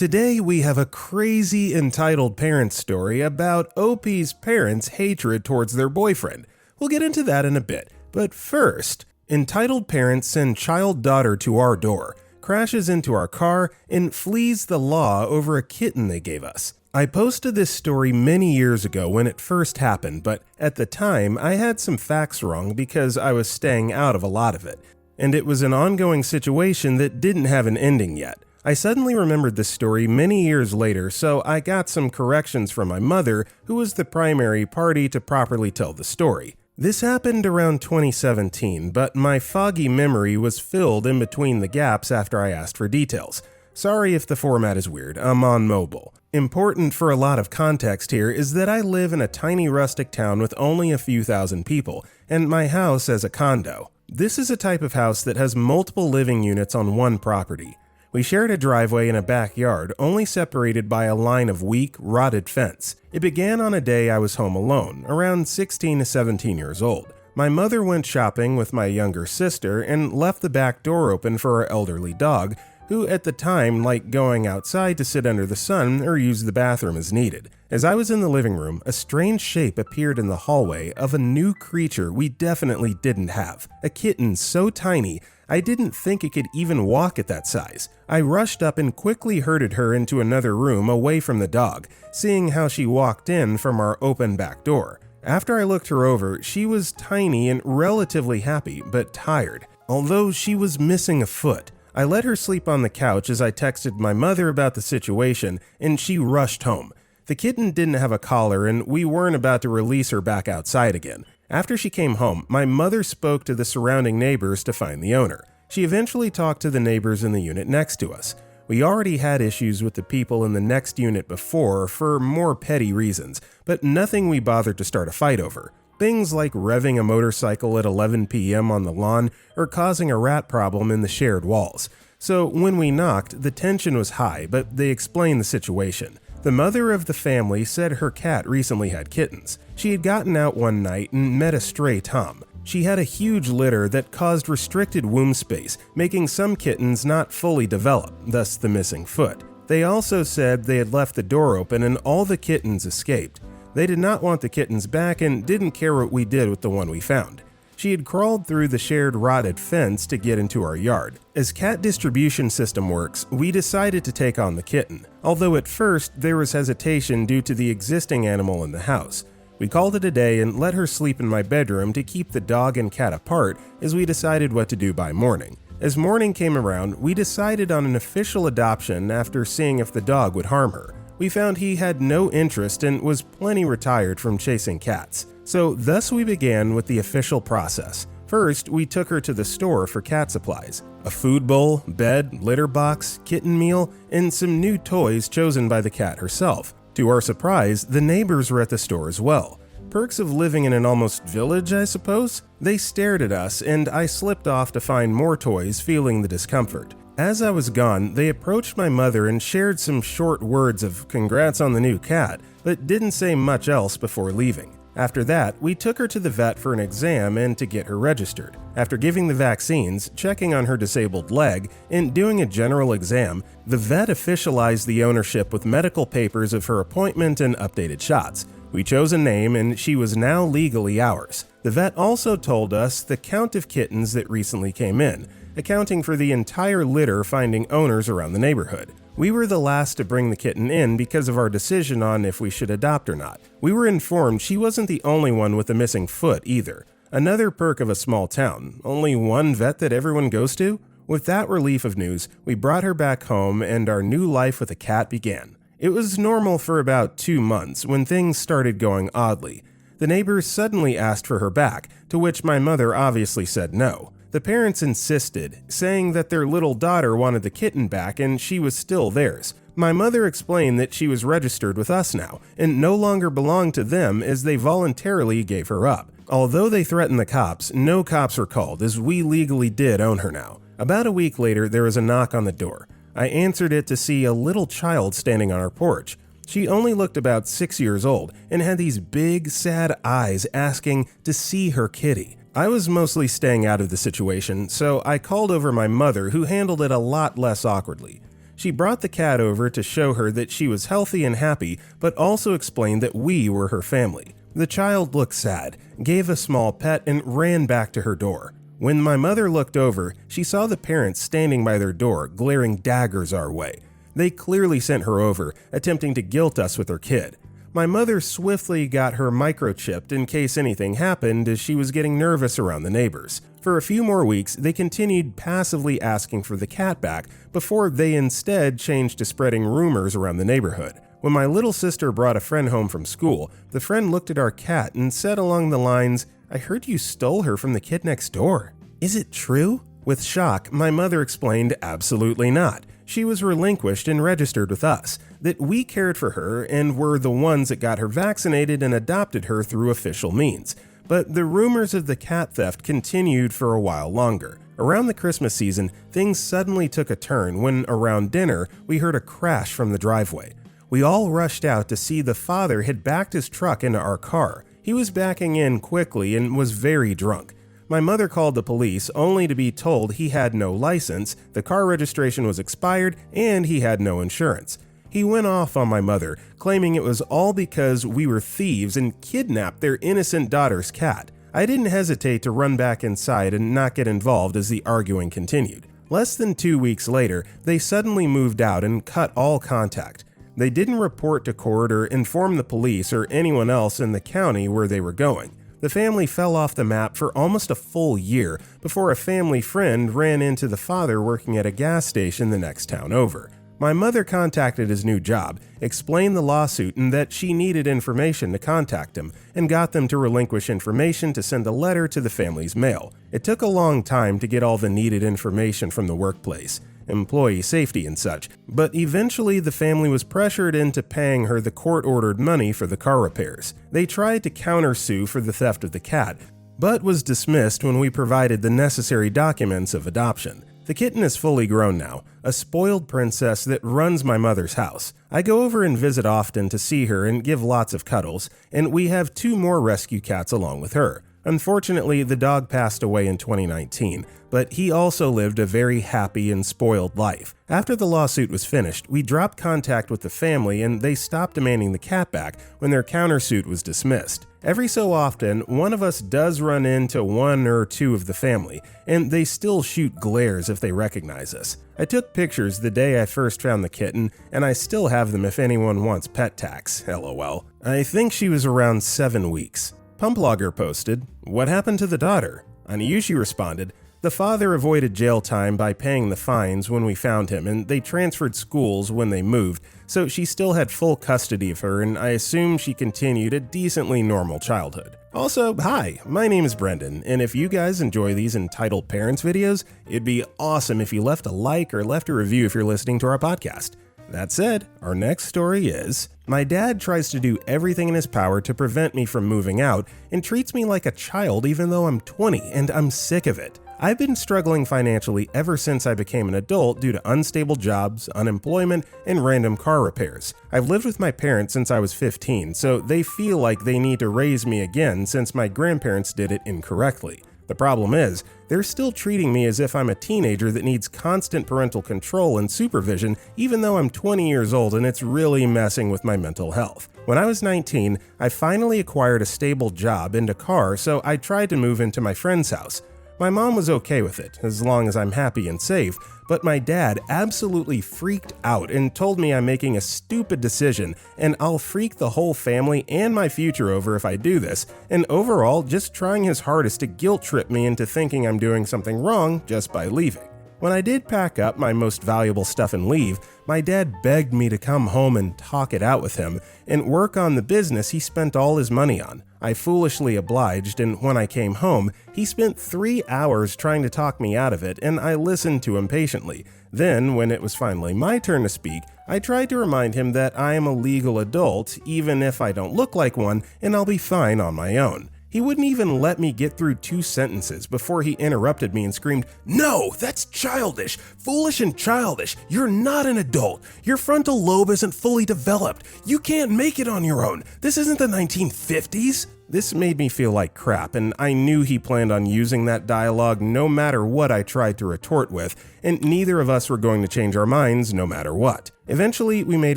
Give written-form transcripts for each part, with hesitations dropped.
Today we have a crazy entitled parent story about OP's parents' hatred towards their boyfriend. We'll get into that in a bit, but first, entitled parents send child daughter to our door, crashes into our car, and flees the law over a kitten they gave us. I posted this story many years ago when it first happened, but at the time I had some facts wrong because I was staying out of a lot of it, and it was an ongoing situation that didn't have an ending yet. I suddenly remembered this story many years later, so I got some corrections from my mother, who was the primary party to properly tell the story. This happened around 2017, but my foggy memory was filled in between the gaps after I asked for details. Sorry if the format is weird, I'm on mobile. Important for a lot of context here is that I live in a tiny rustic town with only a few thousand people, and my house as a condo. This is a type of house that has multiple living units on one property. We shared a driveway and a backyard, only separated by a line of weak, rotted fence. It began on a day I was home alone, around 16 to 17 years old. My mother went shopping with my younger sister and left the back door open for our elderly dog, who at the time liked going outside to sit under the sun or use the bathroom as needed. As I was in the living room, a strange shape appeared in the hallway of a new creature we definitely didn't have. A kitten so tiny, I didn't think it could even walk at that size. I rushed up and quickly herded her into another room away from the dog, seeing how she walked in from our open back door. After I looked her over, she was tiny and relatively happy, but tired, although she was missing a foot. I let her sleep on the couch as I texted my mother about the situation, and she rushed home. The kitten didn't have a collar, and we weren't about to release her back outside again. After she came home, my mother spoke to the surrounding neighbors to find the owner. She eventually talked to the neighbors in the unit next to us. We already had issues with the people in the next unit before for more petty reasons, but nothing we bothered to start a fight over. Things like revving a motorcycle at 11 p.m. on the lawn or causing a rat problem in the shared walls. So when we knocked, the tension was high, but they explained the situation. The mother of the family said her cat recently had kittens. She had gotten out one night and met a stray tom. She had a huge litter that caused restricted womb space, making some kittens not fully develop, thus the missing foot. They also said they had left the door open and all the kittens escaped. They did not want the kittens back and didn't care what we did with the one we found. She had crawled through the shared rotted fence to get into our yard. As cat distribution system works, we decided to take on the kitten, although at first there was hesitation due to the existing animal in the house. We called it a day and let her sleep in my bedroom to keep the dog and cat apart as we decided what to do by morning. As morning came around, we decided on an official adoption after seeing if the dog would harm her. We found he had no interest and was plenty retired from chasing cats. So thus we began with the official process. First, we took her to the store for cat supplies. A food bowl, bed, litter box, kitten meal, and some new toys chosen by the cat herself. To our surprise, the neighbors were at the store as well. Perks of living in an almost village, I suppose? They stared at us and I slipped off to find more toys, feeling the discomfort. As I was gone, they approached my mother and shared some short words of congrats on the new cat, but didn't say much else before leaving. After that, we took her to the vet for an exam and to get her registered. After giving the vaccines, checking on her disabled leg, and doing a general exam, the vet officialized the ownership with medical papers of her appointment and updated shots. We chose a name and she was now legally ours. The vet also told us the count of kittens that recently came in, accounting for the entire litter finding owners around the neighborhood. We were the last to bring the kitten in because of our decision on if we should adopt or not. We were informed she wasn't the only one with a missing foot either. Another perk of a small town, only one vet that everyone goes to? With that relief of news, we brought her back home and our new life with a cat began. It was normal for about 2 months when things started going oddly. The neighbors suddenly asked for her back, to which my mother obviously said no. The parents insisted, saying that their little daughter wanted the kitten back and she was still theirs. My mother explained that she was registered with us now and no longer belonged to them as they voluntarily gave her up. Although they threatened the cops, no cops were called as we legally did own her now. About a week later, there was a knock on the door. I answered it to see a little child standing on our porch. She only looked about 6 years old and had these big, sad eyes asking to see her kitty. I was mostly staying out of the situation, so I called over my mother, who handled it a lot less awkwardly. She brought the cat over to show her that she was healthy and happy, but also explained that we were her family. The child looked sad, gave a small pet, and ran back to her door. When my mother looked over, she saw the parents standing by their door, glaring daggers our way. They clearly sent her over, attempting to guilt us with her kid. My mother swiftly got her microchipped in case anything happened, as she was getting nervous around the neighbors. For a few more weeks, they continued passively asking for the cat back before they instead changed to spreading rumors around the neighborhood. When my little sister brought a friend home from school, the friend looked at our cat and said along the lines, "I heard you stole her from the kid next door. Is it true?" With shock, my mother explained absolutely not. She was relinquished and registered with us, that we cared for her and were the ones that got her vaccinated and adopted her through official means. But the rumors of the cat theft continued for a while longer. Around the Christmas season, things suddenly took a turn when, around dinner, we heard a crash from the driveway. We all rushed out to see the father had backed his truck into our car. He was backing in quickly and was very drunk. My mother called the police only to be told he had no license, the car registration was expired, and he had no insurance. He went off on my mother, claiming it was all because we were thieves and kidnapped their innocent daughter's cat. I didn't hesitate to run back inside and not get involved as the arguing continued. Less than 2 weeks later, they suddenly moved out and cut all contact. They didn't report to court or inform the police or anyone else in the county where they were going. The family fell off the map for almost a full year before a family friend ran into the father working at a gas station the next town over. My mother contacted his new job, explained the lawsuit and that she needed information to contact him, and got them to relinquish information to send a letter to the family's mail. It took a long time to get all the needed information from the workplace, employee safety and such, but eventually the family was pressured into paying her the court-ordered money for the car repairs. They tried to countersue for the theft of the cat, but was dismissed when we provided the necessary documents of adoption. The kitten is fully grown now, a spoiled princess that runs my mother's house. I go over and visit often to see her and give lots of cuddles, and we have 2 more rescue cats along with her. Unfortunately, the dog passed away in 2019, but he also lived a very happy and spoiled life. After the lawsuit was finished, we dropped contact with the family and they stopped demanding the cat back when their countersuit was dismissed. Every so often, one of us does run into 1 or 2 of the family, and they still shoot glares if they recognize us. I took pictures the day I first found the kitten, and I still have them if anyone wants pet tax, lol. I think she was around 7 weeks. Pumplogger posted, "What happened to the daughter?" Aniyushi responded, "The father avoided jail time by paying the fines when we found him, and they transferred schools when they moved, so she still had full custody of her, and I assume she continued a decently normal childhood." Also, hi, my name is Brendan, and if you guys enjoy these Entitled Parents videos, it'd be awesome if you left a like or left a review if you're listening to our podcast. That said, our next story is, my dad tries to do everything in his power to prevent me from moving out and treats me like a child even though I'm 20 and I'm sick of it. I've been struggling financially ever since I became an adult due to unstable jobs, unemployment, and random car repairs. I've lived with my parents since I was 15, so they feel like they need to raise me again since my grandparents did it incorrectly. The problem is, they're still treating me as if I'm a teenager that needs constant parental control and supervision even though I'm 20 years old and it's really messing with my mental health. When I was 19, I finally acquired a stable job and a car, so I tried to move into my friend's house. My mom was okay with it, as long as I'm happy and safe, but my dad absolutely freaked out and told me I'm making a stupid decision and I'll freak the whole family and my future over if I do this, and overall just trying his hardest to guilt trip me into thinking I'm doing something wrong just by leaving. When I did pack up my most valuable stuff and leave, my dad begged me to come home and talk it out with him and work on the business he spent all his money on. I foolishly obliged, and when I came home, he spent 3 hours trying to talk me out of it, and I listened to him patiently. Then, when it was finally my turn to speak, I tried to remind him that I am a legal adult, even if I don't look like one, and I'll be fine on my own. He wouldn't even let me get through 2 sentences before he interrupted me and screamed, "No, that's childish, foolish and childish. You're not an adult. Your frontal lobe isn't fully developed. You can't make it on your own. This isn't the 1950s." This made me feel like crap, and I knew he planned on using that dialogue no matter what I tried to retort with, and neither of us were going to change our minds no matter what. Eventually, we made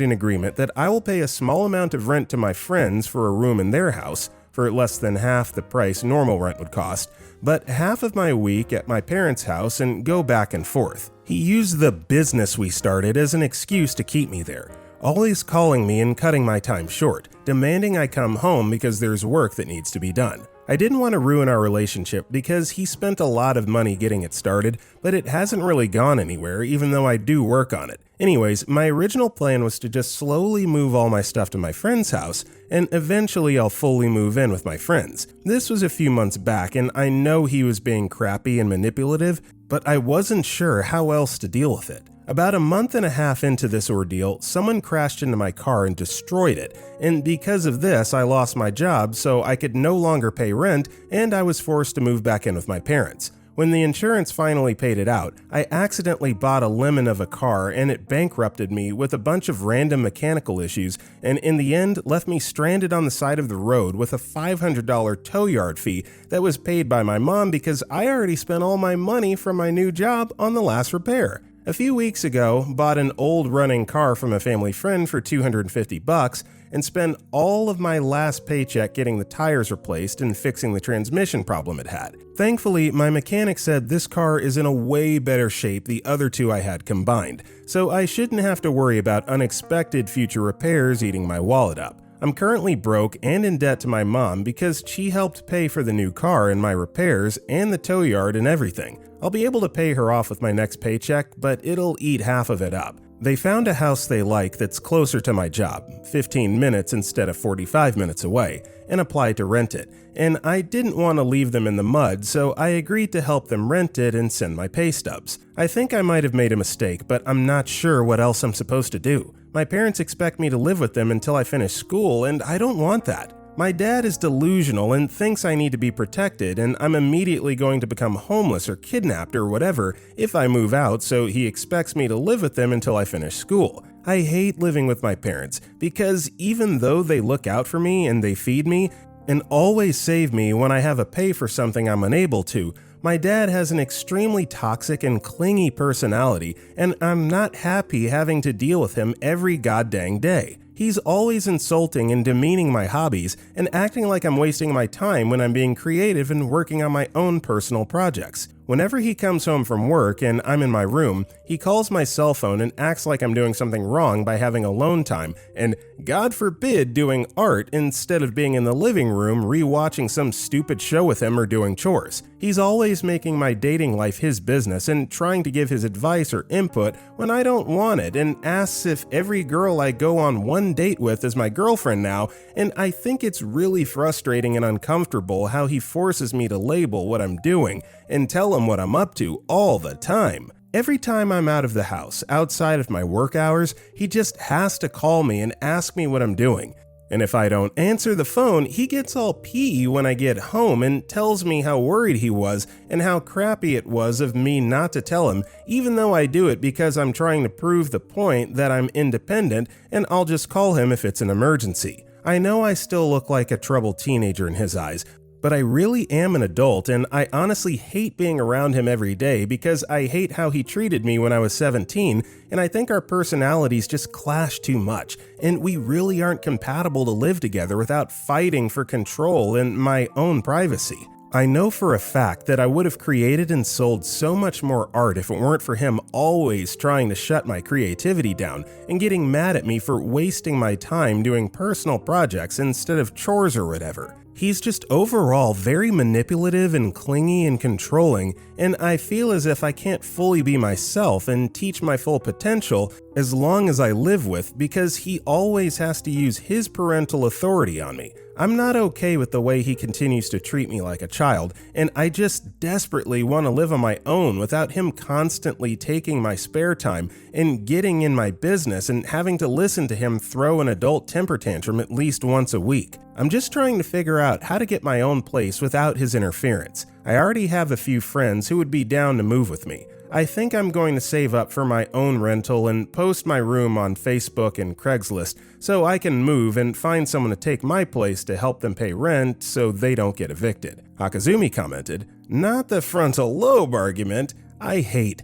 an agreement that I will pay a small amount of rent to my friends for a room in their house, for less than half the price normal rent would cost, but half of my week at my parents' house and go back and forth. He used the business we started as an excuse to keep me there, always calling me and cutting my time short, demanding I come home because there's work that needs to be done. I didn't want to ruin our relationship because he spent a lot of money getting it started, but it hasn't really gone anywhere even though I do work on it. Anyways, my original plan was to just slowly move all my stuff to my friend's house, and eventually I'll fully move in with my friends. This was a few months back, and I know he was being crappy and manipulative, but I wasn't sure how else to deal with it. About a month and a half into this ordeal, someone crashed into my car and destroyed it, and because of this I lost my job, so I could no longer pay rent, and I was forced to move back in with my parents. When the insurance finally paid it out, I accidentally bought a lemon of a car and it bankrupted me with a bunch of random mechanical issues, and in the end left me stranded on the side of the road with a $500 tow yard fee that was paid by my mom because I already spent all my money from my new job on the last repair. A few weeks ago, bought an old running car from a family friend for $250 and spent all of my last paycheck getting the tires replaced and fixing the transmission problem it had. Thankfully, my mechanic said this car is in a way better shape the other two I had combined, so I shouldn't have to worry about unexpected future repairs eating my wallet up. I'm currently broke and in debt to my mom because she helped pay for the new car and my repairs and the tow yard and everything. I'll be able to pay her off with my next paycheck, but it'll eat half of it up. They found a house they like that's closer to my job, 15 minutes instead of 45 minutes away, and applied to rent it. And I didn't want to leave them in the mud, so I agreed to help them rent it and send my pay stubs. I think I might have made a mistake, but I'm not sure what else I'm supposed to do. My parents expect me to live with them until I finish school, and I don't want that. My dad is delusional and thinks I need to be protected, and I'm immediately going to become homeless or kidnapped or whatever if I move out, so he expects me to live with them until I finish school. I hate living with my parents because even though they look out for me and they feed me and always save me when I have to pay for something I'm unable to, my dad has an extremely toxic and clingy personality, and I'm not happy having to deal with him every goddamn day. He's always insulting and demeaning my hobbies and acting like I'm wasting my time when I'm being creative and working on my own personal projects. Whenever he comes home from work and I'm in my room, he calls my cell phone and acts like I'm doing something wrong by having alone time and, God forbid, doing art instead of being in the living room rewatching some stupid show with him or doing chores. He's always making my dating life his business and trying to give his advice or input when I don't want it, and asks if every girl I go on one date with is my girlfriend now, and I think it's really frustrating and uncomfortable how he forces me to label what I'm doing and tell him what I'm up to all the time. Every time I'm out of the house, outside of my work hours, he just has to call me and ask me what I'm doing. And if I don't answer the phone, he gets all pee when I get home and tells me how worried he was and how crappy it was of me not to tell him, even though I do it because I'm trying to prove the point that I'm independent and I'll just call him if it's an emergency. I know I still look like a troubled teenager in his eyes, but I really am an adult, and I honestly hate being around him every day because I hate how he treated me when I was 17, and I think our personalities just clash too much, and we really aren't compatible to live together without fighting for control and my own privacy. I know for a fact that I would have created and sold so much more art if it weren't for him always trying to shut my creativity down and getting mad at me for wasting my time doing personal projects instead of chores or whatever. He's just overall very manipulative and clingy and controlling, and I feel as if I can't fully be myself and teach my full potential as long as I live with because he always has to use his parental authority on me. I'm not okay with the way he continues to treat me like a child, and I just desperately want to live on my own without him constantly taking my spare time and getting in my business and having to listen to him throw an adult temper tantrum at least once a week. I'm just trying to figure out how to get my own place without his interference. I already have a few friends who would be down to move with me. I think I'm going to save up for my own rental and post my room on Facebook and Craigslist so I can move and find someone to take my place to help them pay rent so they don't get evicted. Hakazumi commented, "Not the frontal lobe argument. I hate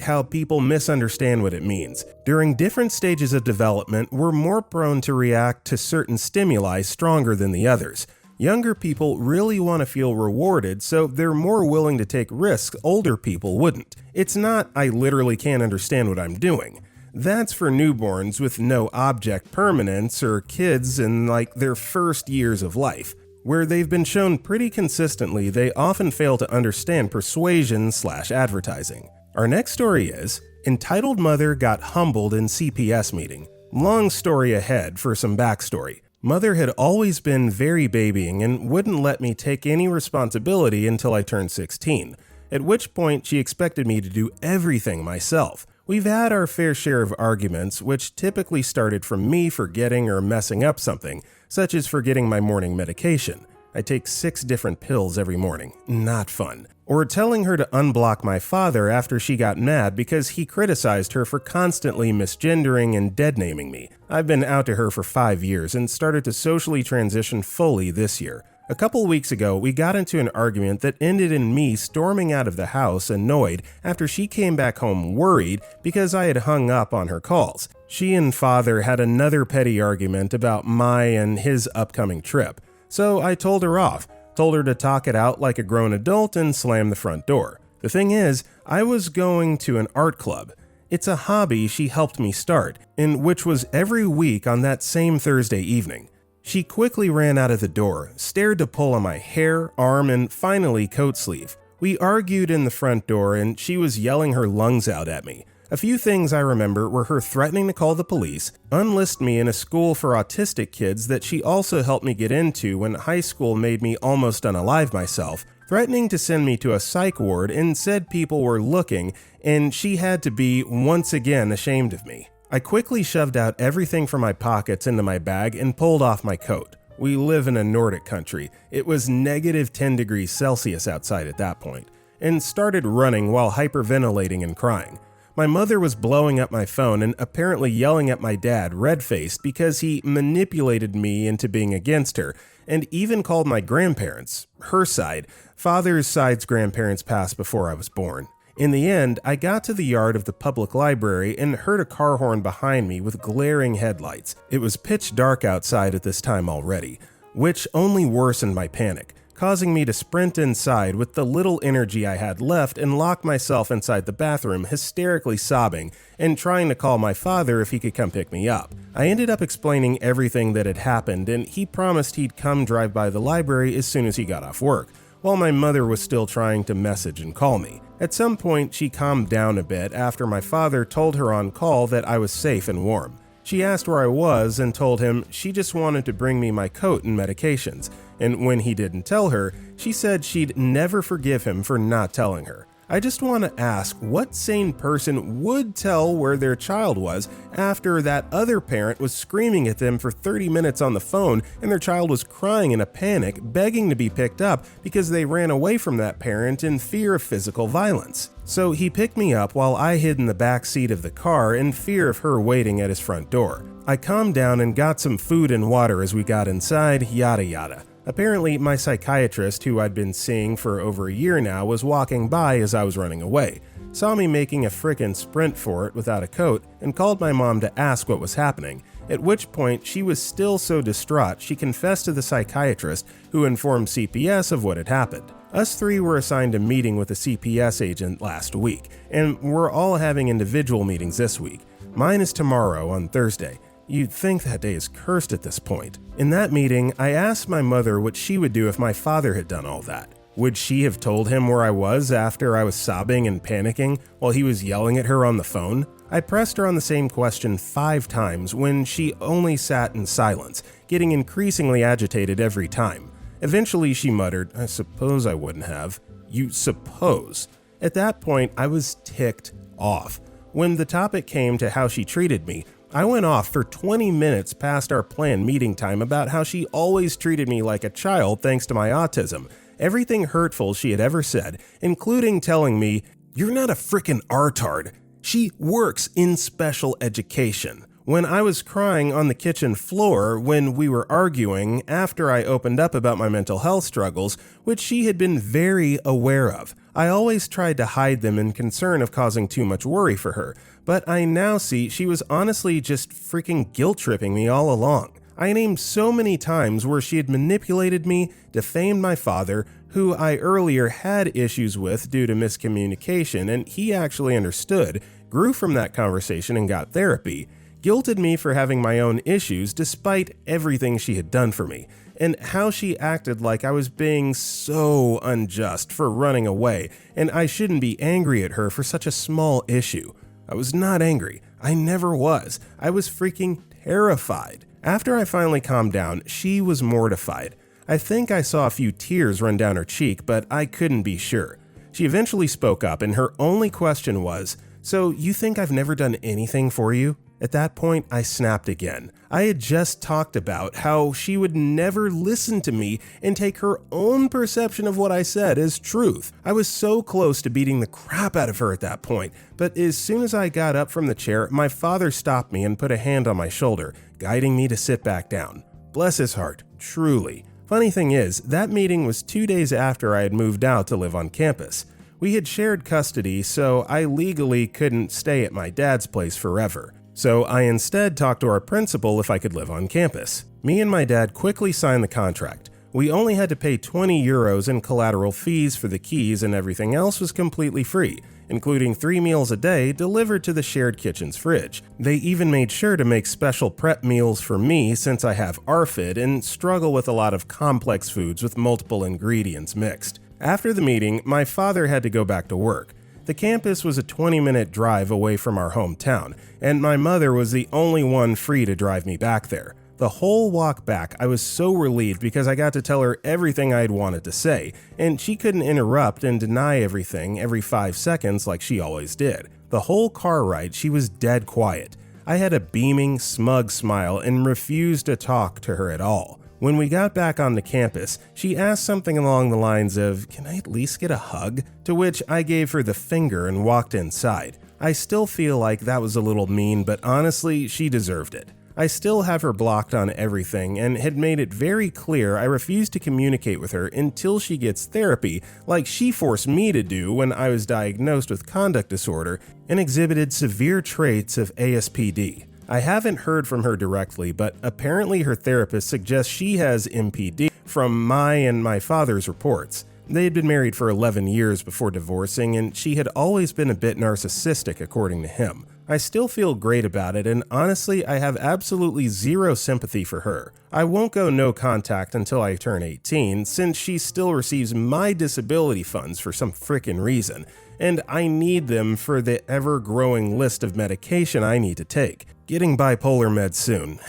how people misunderstand what it means. During different stages of development, we're more prone to react to certain stimuli stronger than the others. Younger people really want to feel rewarded, so they're more willing to take risks older people wouldn't. It's not, I literally can't understand what I'm doing. That's for newborns with no object permanence or kids in their first years of life, where they've been shown pretty consistently they often fail to understand persuasion/advertising. Our next story is, Entitled Mother Got Humbled in CPS Meeting. Long story ahead for some backstory. Mother had always been very babying and wouldn't let me take any responsibility until I turned 16, at which point she expected me to do everything myself. We've had our fair share of arguments, which typically started from me forgetting or messing up something, such as forgetting my morning medication. I take 6 different pills every morning. Not fun. Or telling her to unblock my father after she got mad because he criticized her for constantly misgendering and dead-naming me. I've been out to her for 5 years and started to socially transition fully this year. A couple weeks ago, we got into an argument that ended in me storming out of the house annoyed after she came back home worried because I had hung up on her calls. She and father had another petty argument about my and his upcoming trip. So I told her off, told her to talk it out like a grown adult and slam the front door. The thing is, I was going to an art club. It's a hobby she helped me start, and which was every week on that same Thursday evening. She quickly ran out of the door, stared to pull on my hair, arm, and finally coat sleeve. We argued in the front door and she was yelling her lungs out at me. A few things I remember were her threatening to call the police, unlist me in a school for autistic kids that she also helped me get into when high school made me almost unalive myself, threatening to send me to a psych ward and said people were looking and she had to be once again ashamed of me. I quickly shoved out everything from my pockets into my bag and pulled off my coat. We live in a Nordic country. It was negative 10 degrees Celsius outside at that point, and started running while hyperventilating and crying. My mother was blowing up my phone and apparently yelling at my dad red-faced because he manipulated me into being against her, and even called my grandparents, her side. Father's side's grandparents passed before I was born. In the end, I got to the yard of the public library and heard a car horn behind me with glaring headlights. It was pitch dark outside at this time already, which only worsened my panic, causing me to sprint inside with the little energy I had left and lock myself inside the bathroom, hysterically sobbing and trying to call my father if he could come pick me up. I ended up explaining everything that had happened, and he promised he'd come drive by the library as soon as he got off work, while my mother was still trying to message and call me. At some point, she calmed down a bit after my father told her on call that I was safe and warm. She asked where I was and told him she just wanted to bring me my coat and medications, and when he didn't tell her, she said she'd never forgive him for not telling her. I just want to ask what sane person would tell where their child was after that other parent was screaming at them for 30 minutes on the phone and their child was crying in a panic, begging to be picked up because they ran away from that parent in fear of physical violence. So he picked me up while I hid in the back seat of the car in fear of her waiting at his front door. I calmed down and got some food and water as we got inside, yada yada. Apparently, my psychiatrist, who I'd been seeing for over a year now, was walking by as I was running away, saw me making a frickin' sprint for it without a coat, and called my mom to ask what was happening, at which point she was still so distraught she confessed to the psychiatrist, who informed CPS of what had happened. Us 3 were assigned a meeting with a CPS agent last week, and we're all having individual meetings this week. Mine is tomorrow on Thursday. You'd think that day is cursed at this point. In that meeting, I asked my mother what she would do if my father had done all that. Would she have told him where I was after I was sobbing and panicking while he was yelling at her on the phone? I pressed her on the same question 5 times when she only sat in silence, getting increasingly agitated every time. Eventually she muttered, "I suppose I wouldn't have." You suppose? At that point, I was ticked off. When the topic came to how she treated me, I went off for 20 minutes past our planned meeting time about how she always treated me like a child thanks to my autism. Everything hurtful she had ever said, including telling me, "You're not a frickin' artard. She works in special education." When I was crying on the kitchen floor when we were arguing after I opened up about my mental health struggles, which she had been very aware of. I always tried to hide them in concern of causing too much worry for her, but I now see she was honestly just freaking guilt-tripping me all along. I named so many times where she had manipulated me, defamed my father, who I earlier had issues with due to miscommunication, and he actually understood, grew from that conversation and got therapy, guilted me for having my own issues despite everything she had done for me, and how she acted like I was being so unjust for running away, and I shouldn't be angry at her for such a small issue. I was not angry. I never was. I was freaking terrified. After I finally calmed down, she was mortified. I think I saw a few tears run down her cheek, but I couldn't be sure. She eventually spoke up, and her only question was, "So you think I've never done anything for you?" At that point, I snapped again. I had just talked about how she would never listen to me and take her own perception of what I said as truth. I was so close to beating the crap out of her at that point, but as soon as I got up from the chair, my father stopped me and put a hand on my shoulder, guiding me to sit back down. Bless his heart, truly. Funny thing is, that meeting was 2 days after I had moved out to live on campus. We had shared custody, so I legally couldn't stay at my dad's place forever. So I instead talked to our principal if I could live on campus. Me and my dad quickly signed the contract. We only had to pay 20 euros in collateral fees for the keys, and everything else was completely free, including 3 meals a day delivered to the shared kitchen's fridge. They even made sure to make special prep meals for me since I have ARFID and struggle with a lot of complex foods with multiple ingredients mixed. After the meeting, my father had to go back to work. The campus was a 20-minute drive away from our hometown, and my mother was the only one free to drive me back there. The whole walk back, I was so relieved because I got to tell her everything I had wanted to say, and she couldn't interrupt and deny everything every 5 seconds like she always did. The whole car ride, she was dead quiet. I had a beaming, smug smile and refused to talk to her at all. When we got back on the campus, she asked something along the lines of, "Can I at least get a hug?" To which I gave her the finger and walked inside. I still feel like that was a little mean, but honestly, she deserved it. I still have her blocked on everything and had made it very clear I refuse to communicate with her until she gets therapy, like she forced me to do when I was diagnosed with conduct disorder and exhibited severe traits of ASPD. I haven't heard from her directly, but apparently her therapist suggests she has MPD from my and my father's reports. They had been married for 11 years before divorcing, and she had always been a bit narcissistic according to him. I still feel great about it, and honestly, I have absolutely zero sympathy for her. I won't go no contact until I turn 18, since she still receives my disability funds for some frickin' reason, and I need them for the ever-growing list of medication I need to take. Getting bipolar meds soon.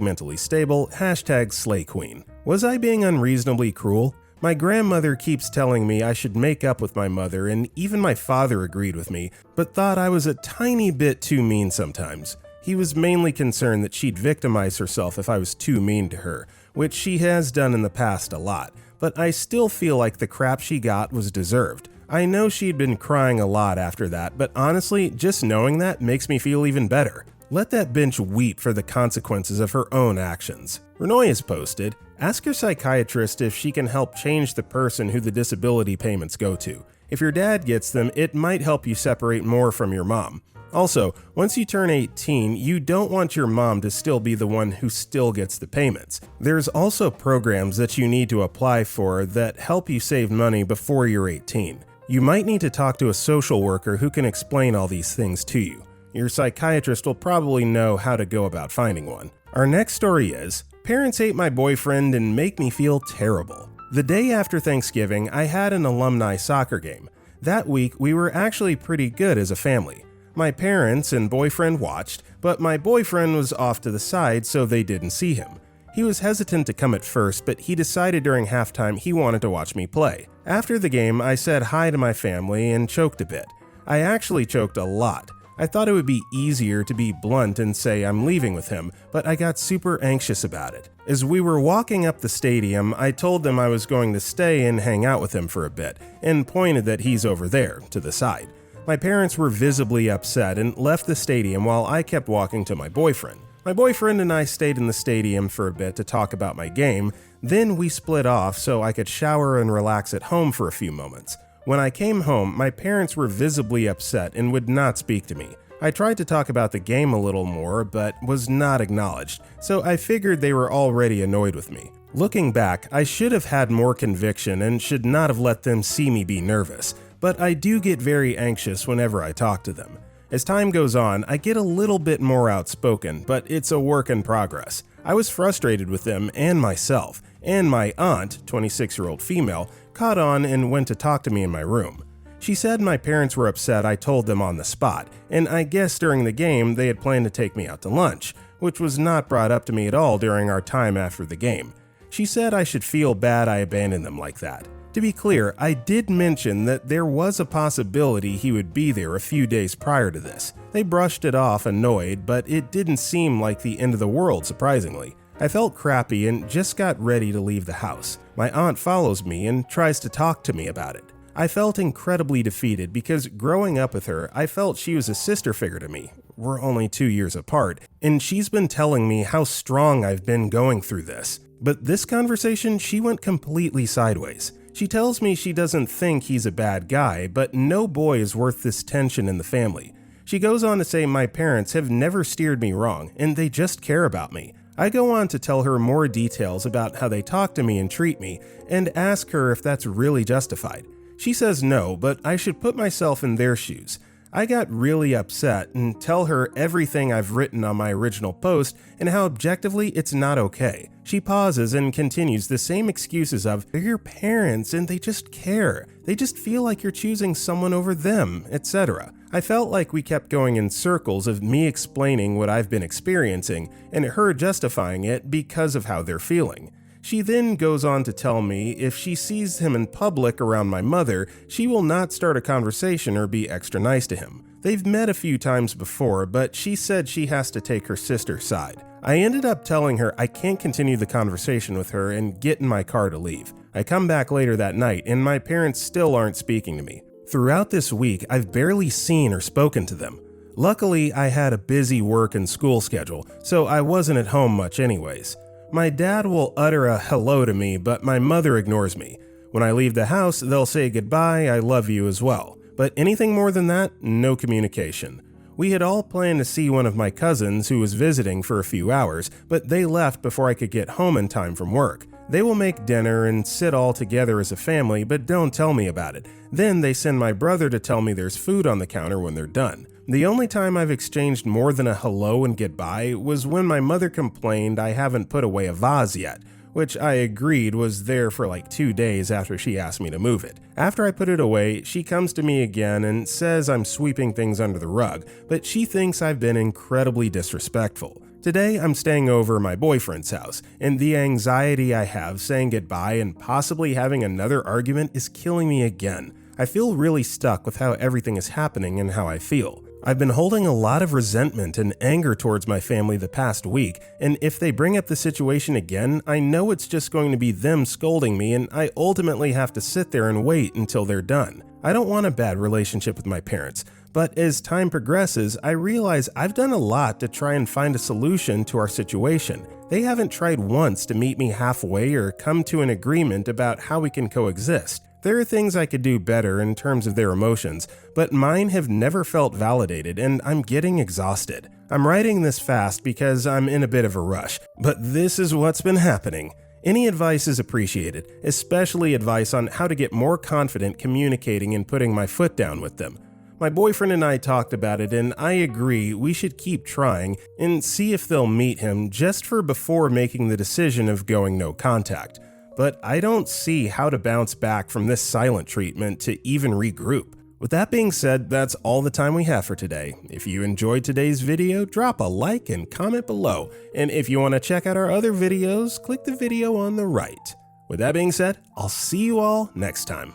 #mentally stable. #slay queen. Was I being unreasonably cruel? My grandmother keeps telling me I should make up with my mother, and even my father agreed with me, but thought I was a tiny bit too mean sometimes. He was mainly concerned that she'd victimize herself if I was too mean to her, which she has done in the past a lot, but I still feel like the crap she got was deserved. I know she'd been crying a lot after that, but honestly, just knowing that makes me feel even better. Let that bitch weep for the consequences of her own actions. Renoy has posted, ask your psychiatrist if she can help change the person who the disability payments go to. If your dad gets them, it might help you separate more from your mom. Also, once you turn 18, you don't want your mom to still be the one who still gets the payments. There's also programs that you need to apply for that help you save money before you're 18. You might need to talk to a social worker who can explain all these things to you. Your psychiatrist will probably know how to go about finding one. Our next story is, parents hate my boyfriend and make me feel terrible. The day after Thanksgiving, I had an alumni soccer game. That week, we were actually pretty good as a family. My parents and boyfriend watched, but my boyfriend was off to the side so they didn't see him. He was hesitant to come at first, but he decided during halftime he wanted to watch me play. After the game, I said hi to my family and choked a bit. I actually choked a lot. I thought it would be easier to be blunt and say I'm leaving with him, but I got super anxious about it. As we were walking up the stadium, I told them I was going to stay and hang out with him for a bit, and pointed that he's over there, to the side. My parents were visibly upset and left the stadium while I kept walking to my boyfriend. My boyfriend and I stayed in the stadium for a bit to talk about my game, then we split off so I could shower and relax at home for a few moments. When I came home, my parents were visibly upset and would not speak to me. I tried to talk about the game a little more, but was not acknowledged, so I figured they were already annoyed with me. Looking back, I should have had more conviction and should not have let them see me be nervous, but I do get very anxious whenever I talk to them. As time goes on, I get a little bit more outspoken, but it's a work in progress. I was frustrated with them and myself, and my aunt, 26-year-old female, caught on and went to talk to me in my room. She said my parents were upset I told them on the spot, and I guess during the game they had planned to take me out to lunch, which was not brought up to me at all during our time after the game. She said I should feel bad I abandoned them like that. To be clear, I did mention that there was a possibility he would be there a few days prior to this. They brushed it off annoyed, but it didn't seem like the end of the world, surprisingly. I felt crappy and just got ready to leave the house. My aunt follows me and tries to talk to me about it. I felt incredibly defeated because growing up with her, I felt she was a sister figure to me. We're only 2 years apart, and she's been telling me how strong I've been going through this. But this conversation, she went completely sideways. She tells me she doesn't think he's a bad guy, but no boy is worth this tension in the family. She goes on to say my parents have never steered me wrong, and they just care about me. I go on to tell her more details about how they talk to me and treat me, and ask her if that's really justified. She says no, but I should put myself in their shoes. I got really upset and tell her everything I've written on my original post and how objectively it's not okay. She pauses and continues the same excuses of, they're your parents and they just care. They just feel like you're choosing someone over them, etc. I felt like we kept going in circles of me explaining what I've been experiencing and her justifying it because of how they're feeling. She then goes on to tell me if she sees him in public around my mother, she will not start a conversation or be extra nice to him. They've met a few times before, but she said she has to take her sister's side. I ended up telling her I can't continue the conversation with her and get in my car to leave. I come back later that night and my parents still aren't speaking to me. Throughout this week, I've barely seen or spoken to them. Luckily, I had a busy work and school schedule, so I wasn't at home much anyways. My dad will utter a hello to me, but my mother ignores me. When I leave the house, they'll say goodbye, I love you as well. But anything more than that, no communication. We had all planned to see one of my cousins who was visiting for a few hours, but they left before I could get home in time from work. They will make dinner and sit all together as a family, but don't tell me about it. Then they send my brother to tell me there's food on the counter when they're done. The only time I've exchanged more than a hello and goodbye was when my mother complained I haven't put away a vase yet, which I agreed was there for like 2 days after she asked me to move it. After I put it away, she comes to me again and says I'm sweeping things under the rug, but she thinks I've been incredibly disrespectful. Today, I'm staying over at my boyfriend's house, and the anxiety I have saying goodbye and possibly having another argument is killing me again. I feel really stuck with how everything is happening and how I feel. I've been holding a lot of resentment and anger towards my family the past week, and if they bring up the situation again, I know it's just going to be them scolding me and I ultimately have to sit there and wait until they're done. I don't want a bad relationship with my parents, but as time progresses, I realize I've done a lot to try and find a solution to our situation. They haven't tried once to meet me halfway or come to an agreement about how we can coexist. There are things I could do better in terms of their emotions, but mine have never felt validated and I'm getting exhausted. I'm writing this fast because I'm in a bit of a rush, but this is what's been happening. Any advice is appreciated, especially advice on how to get more confident communicating and putting my foot down with them. My boyfriend and I talked about it and I agree we should keep trying and see if they'll meet him just for before making the decision of going no contact. But I don't see how to bounce back from this silent treatment to even regroup. With that being said, that's all the time we have for today. If you enjoyed today's video, drop a like and comment below. And if you want to check out our other videos, click the video on the right. With that being said, I'll see you all next time.